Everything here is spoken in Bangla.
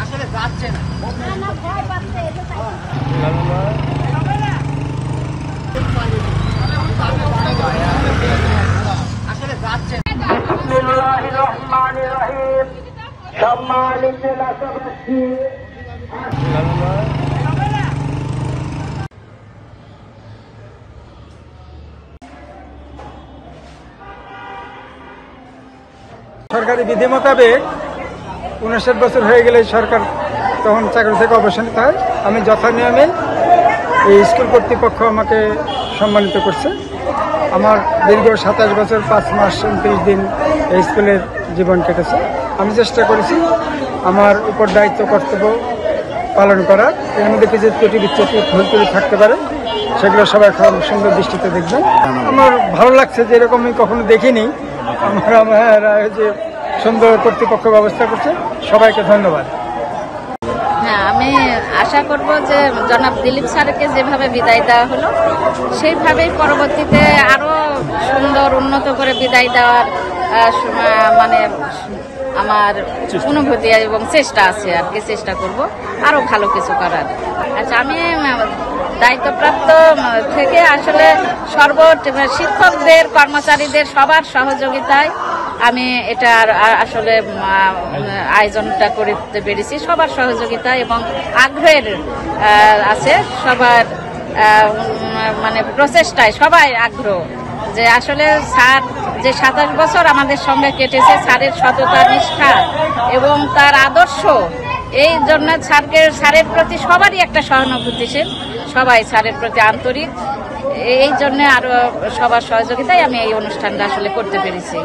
আসলে যাচ্ছে না ভয় পাচ্ছে আসলে যাচ্ছে না। বিসমিল্লাহির রহমানির রহিম। সম্মানিত এলাকাবাসী, সরকারি বিধি মোতাবেক 59 বছর হয়ে গেলে সরকার তখন চাকরি থেকে অবসর নিতে হয়। আমি যথানিয়মে এই স্কুল কর্তৃপক্ষ আমাকে সম্মানিত করছে। আমার দীর্ঘ 27 বছর 5 মাস 29 দিন এই স্কুলের জীবন কেটেছে। আমি চেষ্টা করেছি আমার উপর দায়িত্ব কর্তব্য পালন করার। এর মধ্যে কিছু ত্রুটি বিচ্যুতি ভুল ত্রুটি থাকতে পারে, সেগুলো সবাই খুব সুন্দর দৃষ্টিতে দেখবেন। আমার ভালো লাগছে যে এরকম আমি কখনো দেখিনি। আমার যে সুন্দর কর্তৃপক্ষ ব্যবস্থা করছে, সবাইকে ধন্যবাদ। হ্যাঁ, আমি আশা করব যে জনাব দিলীপ স্যারকে যেভাবে বিদায় দেওয়া হলো সেইভাবেই পরবর্তীতে আরও সুন্দর উন্নত করে বিদায় দেওয়ার মানে আমার অনুভূতি এবং চেষ্টা আছে আর কি। চেষ্টা করব আরও ভালো কিছু করার। আচ্ছা, আমি দায়িত্বপ্রাপ্ত থেকে আসলে শিক্ষকদের, কর্মচারীদের সবার সহযোগিতায় আমি এটার আসলে আয়োজনটা করতে পেরেছি। সবার সহযোগিতা এবং আগ্রহের আছে, সবার মানে প্রচেষ্টায় সবাই আগ্রহ যে আসলে স্যার যে 27 বছর আমাদের সঙ্গে কেটেছে, স্যারের সততা, নিষ্ঠা এবং তার আদর্শ, এই জন্য স্যারের প্রতি সবারই একটা সহানুভূতিশীল, সবাই স্যারের প্রতি আন্তরিক। এই জন্য আরো সবার সহযোগিতায় আমি এই অনুষ্ঠানটা আসলে করতে পেরেছি।